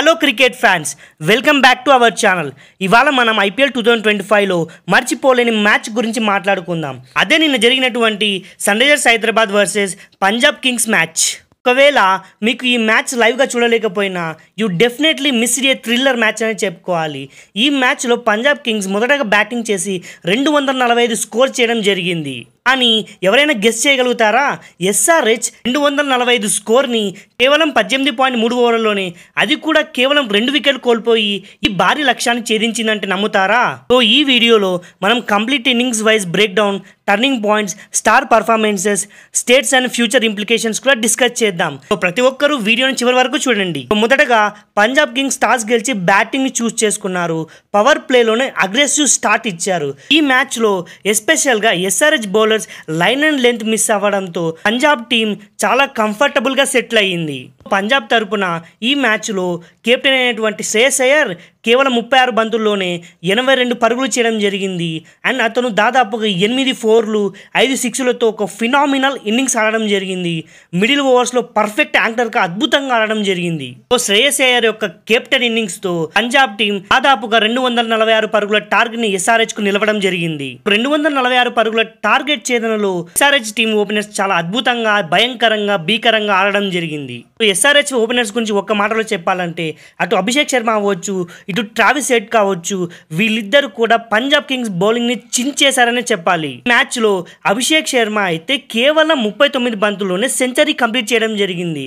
Hello cricket fans, welcome back to our channel. ఇవాళ మనం IPL 2025లో మర్చిపోలేని మ్యాచ్ గురించి మాట్లాడుకుందాం. అదే నిన్న జరిగినటువంటి sun risers Hyderabad versus Punjab kings match. ఒకవేళ మీకు ఈ మ్యాచ్ లైవ్గా చూడలేకపోయినా you definitely missed a thriller match అని చెప్పుకోవాలి. ఈ మ్యాచ్లో పంజాబ్ కింగ్స్ మొదటగా బ్యాటింగ్ చేసి 245 స్కోర్ చేయడం జరిగింది. కానీ ఎవరైనా గెస్ చేయగలుగుతారా? ఎస్ఆర్హెచ్ 245 స్కోర్ని కేవలం 18.3 ఓవర్లలోనే, అది కూడా కేవలం 2 వికెట్లు కోల్పోయి ఈ భారీ లక్ష్యాన్ని ఛేదించిందంటే నమ్ముతారా? సో ఈ వీడియోలో మనం complete innings wise break down, turning points, star performances, states and future implications కూడా డిస్కస్ చేద్దాం. సో ప్రతి ఒక్కరూ వీడియోని చివరి వరకు చూడండి. మొదటగా పంజాబ్ కింగ్స్ టాస్ గెలిచి బ్యాటింగ్ ని చూస్ చేసుకున్నారు. పవర్ ప్లేలోనే అగ్రెసివ్ స్టార్ట్ ఇచ్చారు. ఈ మ్యాచ్ లో ఎస్పెషల్ గా SRH bowlers line and length miss అవ్వడంతో పంజాబ్ టీం చాలా కంఫర్టబుల్ గా సెటిల్ అయ్యింది. పంజాబ్ తరపున ఈ మ్యాచ్ లో కెప్టెన్ అయినటువంటి శ్రేయస్ అయ్యర్ కేవలం 36 బంతుల్లోనే 82 పరుగులు చేయడం జరిగింది. అండ్ అతను దాదాపుగా 8 4లు 5 6లతో ఒక ఫినామినల్ ఇన్నింగ్స్ ఆడడం జరిగింది. మిడిల్ ఓవర్స్లో పర్ఫెక్ట్ యాంకర్గా అద్భుతంగా ఆడడం జరిగింది. సో శ్రేయస్ అయ్యర్ యొక్క కెప్టెన్ ఇన్నింగ్స్తో పంజాబ్ టీం దాదాపుగా 246 పరుగుల టార్గెట్ని ఎస్ఆర్హెచ్కు నిలవడం జరిగింది. 246 పరుగుల టార్గెట్ ఛేదనలో ఎస్ఆర్హెచ్ టీం ఓపెనర్స్ చాలా అద్భుతంగా, భయంకరంగా, భీకరంగా ఆడడం జరిగింది. ఎస్ఆర్హెచ్ ఓపెనర్స్ గురించి ఒక్క మాటలో చెప్పాలంటే అటు అభిషేక్ శర్మ అవ్వచ్చు, ఇటు ట్రావిస్ హెడ్ కావచ్చు, వీళ్ళిద్దరు కూడా పంజాబ్ కింగ్స్ బౌలింగ్ ని చించేశారనే చెప్పాలి. మ్యాచ్ లో అభిషేక్ శర్మ అయితే కేవలం 39 బంతుల్లోనే సెంచరీ కంప్లీట్ చేయడం జరిగింది.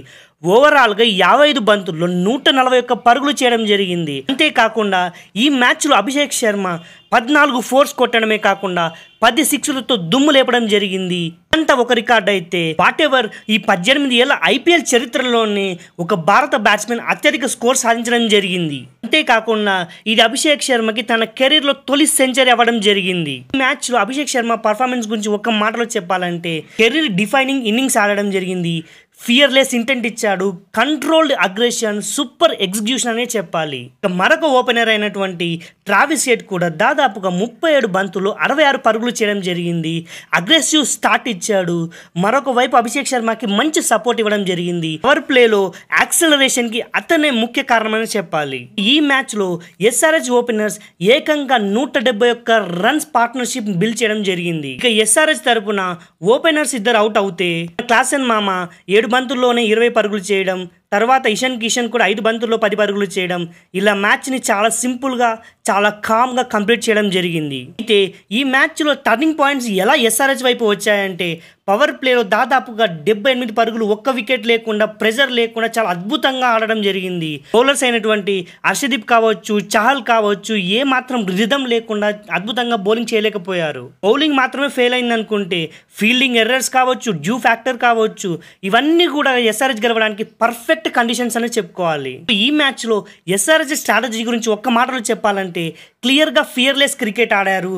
ఓవరాల్ గా 55 బంతుల్లో 141 పరుగులు చేయడం జరిగింది. అంతేకాకుండా ఈ మ్యాచ్ లో అభిషేక్ శర్మ 14 ఫోర్స్ కొట్టడమే కాకుండా 10 6లతో దుమ్ము లేపడం జరిగింది. అంత ఒక రికార్డ్ అయితే వాట్ ఎవర్ ఈ 18 ఏళ్ల ఐపీఎల్ చరిత్రలోనే ఒక భారత బ్యాట్స్మెన్ అత్యధిక స్కోర్ సాధించడం జరిగింది. అంతేకాకుండా ఇది అభిషేక్ శర్మకి తన కెరీర్ లో తొలి సెంచరీ అవ్వడం జరిగింది. ఈ మ్యాచ్ లో అభిషేక్ శర్మ పర్ఫార్మెన్స్ గురించి ఒక్క మాటలో చెప్పాలంటే కెరీర్ డిఫైనింగ్ ఇన్నింగ్స్ ఆడడం జరిగింది. ఫియర్లెస్ ఇంటెంట్ ఇచ్చాడు, కంట్రోల్డ్ అగ్రెషన్, సూపర్ ఎగ్జిక్యూషన్ అనే చెప్పాలి. మరొక ఓపెనర్ అయినటువంటి ట్రావిస్ హెడ్ కూడా దాదాపుగా 37 బంతుల్లో 66 పరుగులు చేయడం జరిగింది. అగ్రెసివ్ స్టార్ట్ ఇచ్చాడు. మరొక వైపు అభిషేక్ శర్మకి మంచి సపోర్ట్ ఇవ్వడం జరిగింది. పవర్ ప్లేలో యాక్సలరేషన్ కి అతనే ముఖ్య కారణమని చెప్పాలి. ఈ మ్యాచ్ లో ఎస్ఆర్హెచ్ ఓపెనర్స్ ఏకంగా 171 రన్స్ పార్ట్నర్షిప్ బిల్డ్ చేయడం జరిగింది. ఇక ఎస్ఆర్హెచ్ తరపున ఓపెనర్స్ ఇద్దరు అవుట్ అవుతే క్లాసెన్ మామ 7 బంతుల్లోనే 20 పరుగులు చేయడం, తర్వాత ఇషాన్ కిషన్ కూడా 5 బంతుల్లో 10 పరుగులు చేయడం, ఇలా మ్యాచ్ని చాలా సింపుల్గా, చాలా కామ్గా కంప్లీట్ చేయడం జరిగింది. అయితే ఈ మ్యాచ్లో టర్నింగ్ పాయింట్స్ ఎలా ఎస్ఆర్హెచ్ వైపు వచ్చాయంటే పవర్ ప్లేలో దాదాపుగా 78 పరుగులు, ఒక్క వికెట్ లేకుండా, ప్రెజర్ లేకుండా చాలా అద్భుతంగా ఆడడం జరిగింది. బౌలర్స్ అయినటువంటి హర్షదీప్ కావచ్చు, చహల్ కావచ్చు, ఏ మాత్రం రిథం లేకుండా అద్భుతంగా బౌలింగ్ చేయలేకపోయారు. బౌలింగ్ మాత్రమే ఫెయిల్ అయింది అనుకుంటే ఫీల్డింగ్ ఎర్రర్స్ కావచ్చు, డ్యూ ఫ్యాక్టర్ కావచ్చు, ఇవన్నీ కూడా ఎస్ఆర్హెచ్ గెలవడానికి పర్ఫెక్ట్ కండిషన్స్ అని చెప్పుకోవాలి. ఈ మ్యాచ్ లో ఎస్ఆర్హెచ్ స్ట్రాటజీ గురించి ఒక్క మాటలో చెప్పాలంటే క్లియర్ గా ఫియర్లెస్ క్రికెట్ ఆడారు.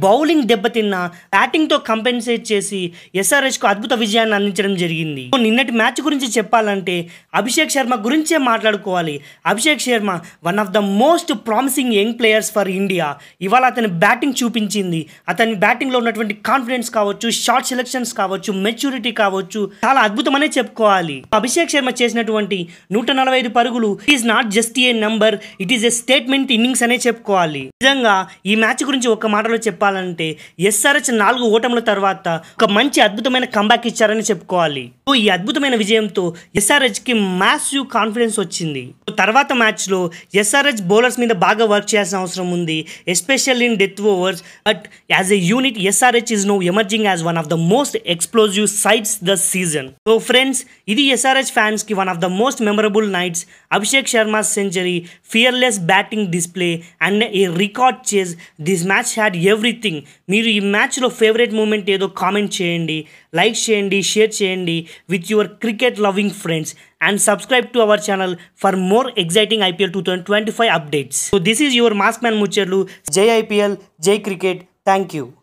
బౌలింగ్ దెబ్బతిన్న బ్యాటింగ్ తో కంపెన్సేట్ చేసి ఎస్ఆర్హెచ్ కు అద్భుత విజయాన్ని అందించడం జరిగింది. నిన్నటి మ్యాచ్ గురించి చెప్పాలంటే అభిషేక్ శర్మ గురించే మాట్లాడుకోవాలి. Abhishek Sharma one of the most promising young players for India. ఇవాళ అతని బ్యాటింగ్ చూపించింది. అతని బ్యాటింగ్ లో ఉన్నటువంటి కాన్ఫిడెన్స్ కావచ్చు, షార్ట్ సెలెక్షన్స్ కావచ్చు, మెచ్యూరిటీ కావచ్చు, చాలా అద్భుతమనే చెప్పుకోవాలి. అభిషేక్ శర్మ చేసినటువంటి 145 పరుగులు is not just a number, it is a statement innings అనే చెప్పుకోవాలి. నిజంగా ఈ మ్యాచ్ గురించి ఒక మాటలో చెప్పాలంటే ఎస్ఆర్హెచ్ 4 ఓటముల తర్వాత ఒక మంచి అద్భుతమైన కంబ్యాక్ ఇచ్చారని చెప్పుకోవాలి. ఈ అద్భుతమైన విజయంతో ఎస్ఆర్హెచ్ కి మ్యాసివ్ కాన్ఫిడెన్స్ వచ్చింది. తర్వాత మ్యాచ్ లో ఎస్ఆర్హెచ్ బౌలర్స్ మీద బాగా వర్క్ చేయాల్సిన అవసరం ఉంది, especial in death overs. But as a unit SRH is now emerging as one of the most explosive sides the season. So friends, ఇది ఎస్ఆర్హెచ్ ఫ్యాన్స్ కి one of the most memorable nights. Abhishek Sharma century, fearless batting display and a record chase. This match had everything. మీరు ఈ మ్యాచ్లో favourite moment ఏదో comment చేయండి, like చేయండి, share చేయండి with your cricket loving friends and subscribe to our channel for more exciting IPL 2025 updates. So this is your Maskman Mucherlu. Jai IPL, Jai Cricket. Thank you.